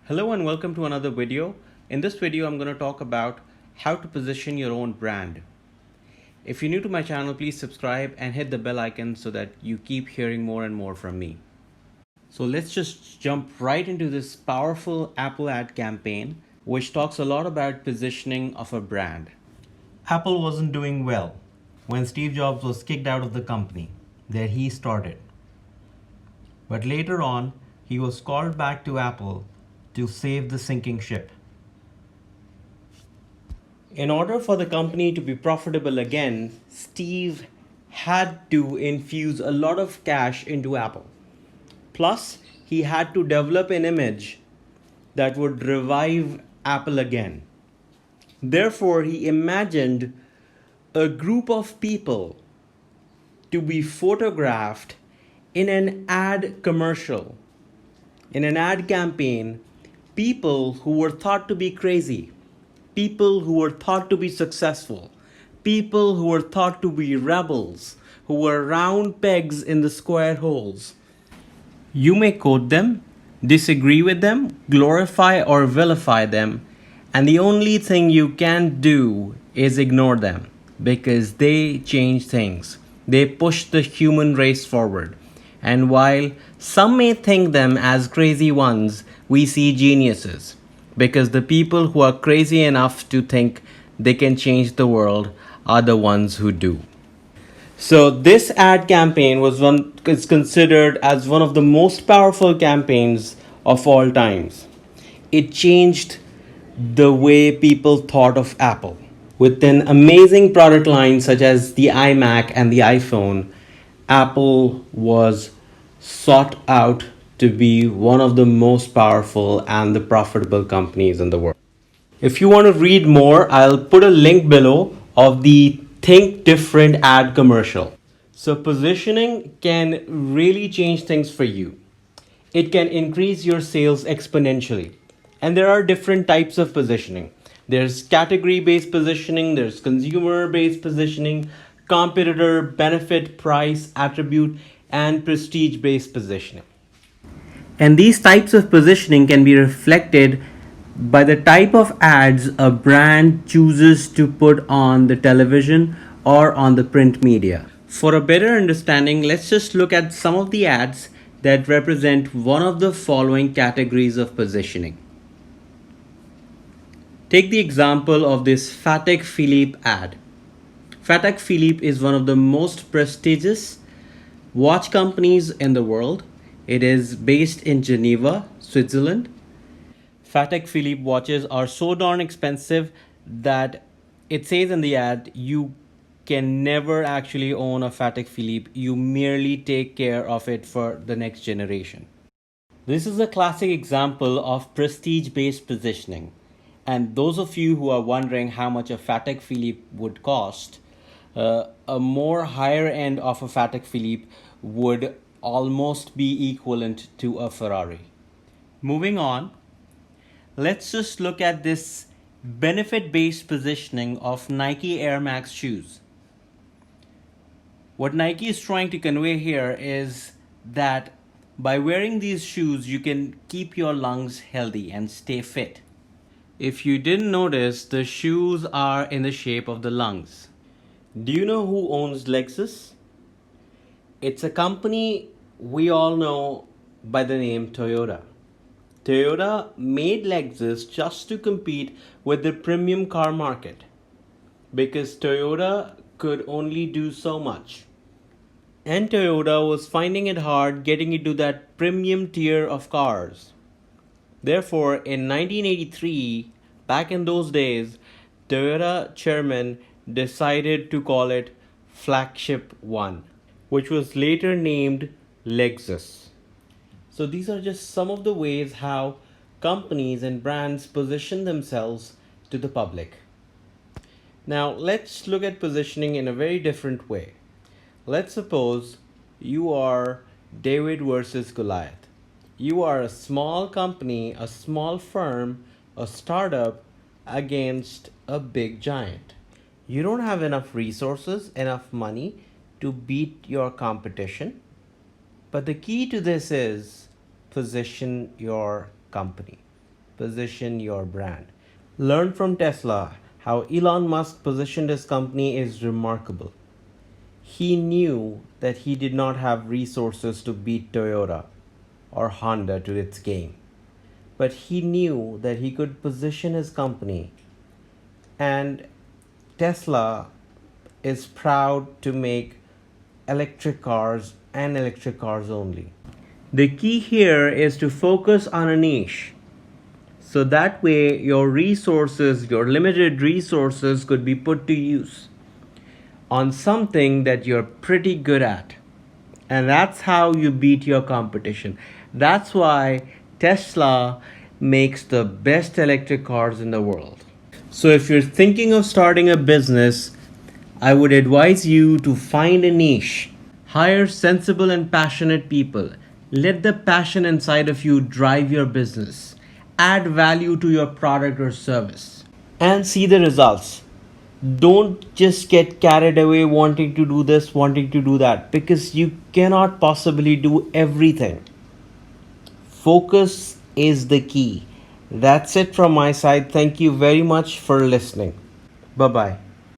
Hello and welcome to another video. In this video, I'm going to talk about how to position your own brand. If you're new to my channel, please subscribe and hit the bell icon so that you keep hearing more and more from me. So let's just jump right into this powerful Apple ad campaign, which talks a lot about positioning of a brand. Apple wasn't doing well when Steve Jobs was kicked out of the company that he started. But later on, he was called back to Apple to save the sinking ship. In order for the company to be profitable again, Steve had to infuse a lot of cash into Apple. Plus, he had to develop an image that would revive Apple again. Therefore, he imagined a group of people to be photographed in an ad commercial, in an ad campaign, people who were thought to be crazy, people who were thought to be successful, people who were thought to be rebels, who were round pegs in the square holes. You may quote them, disagree with them, glorify or vilify them, and the only thing you can do is ignore them because they change things. They push the human race forward. And while some may think them as crazy ones, we see geniuses because the people who are crazy enough to think they can change the world are the ones who do. So this ad campaign is considered as one of the most powerful campaigns of all times. It changed the way people thought of Apple. With an amazing product line such as the iMac and the iPhone, Apple was sought out to be one of the most powerful and the profitable companies in the world. If you want to read more, I'll put a link below of the Think Different ad commercial. So positioning can really change things for you. It can increase your sales exponentially. And there are different types of positioning. There's category-based positioning, there's consumer-based positioning, competitor, benefit, price, attribute, and prestige-based positioning. And these types of positioning can be reflected by the type of ads a brand chooses to put on the television or on the print media. For a better understanding, let's just look at some of the ads that represent one of the following categories of positioning. Take the example of this Patek Philippe ad. Patek Philippe is one of the most prestigious watch companies in the world. It is based in Geneva, Switzerland. Patek Philippe watches are so darn expensive that it says in the ad you can never actually own a Patek Philippe. You merely take care of it for the next generation. This is a classic example of prestige-based positioning. And those of you who are wondering how much a Patek Philippe would cost, a more higher end of a Patek Philippe would almost be equivalent to a Ferrari. Moving on, let's just look at this benefit-based positioning of Nike Air Max shoes. What Nike is trying to convey here is that by wearing these shoes, you can keep your lungs healthy and stay fit. If you didn't notice, the shoes are in the shape of the lungs. Do you know who owns Lexus? It's a company we all know by the name Toyota. Toyota made Lexus just to compete with the premium car market because Toyota could only do so much. And Toyota was finding it hard getting into that premium tier of cars. Therefore, in 1983, back in those days, Toyota chairman decided to call it Flagship One, which was later named Lexus. So these are just some of the ways how companies and brands position themselves to the public. Now let's look at positioning in a very different way. Let's suppose you are David versus Goliath. You are a small company, a small firm, a startup against a big giant. You don't have enough resources, enough money to beat your competition. But the key to this is position your company. position your brand. Learn from Tesla. How Elon Musk positioned his company is remarkable. He knew that he did not have resources to beat Toyota or Honda to its game, but he knew that he could position his company, and Tesla is proud to make electric cars and electric cars only. The key here is to focus on a niche. So that way, your resources, your limited resources, could be put to use on something that you're pretty good at. And that's how you beat your competition. That's why Tesla makes the best electric cars in the world. So if you're thinking of starting a business, I would advise you to find a niche. Hire sensible and passionate people. Let the passion inside of you drive your business. Add value to your product or service and see the results. Don't just get carried away wanting to do this, wanting to do that, because you cannot possibly do everything. Focus is the key. That's it from my side. Thank you very much for listening. Bye bye.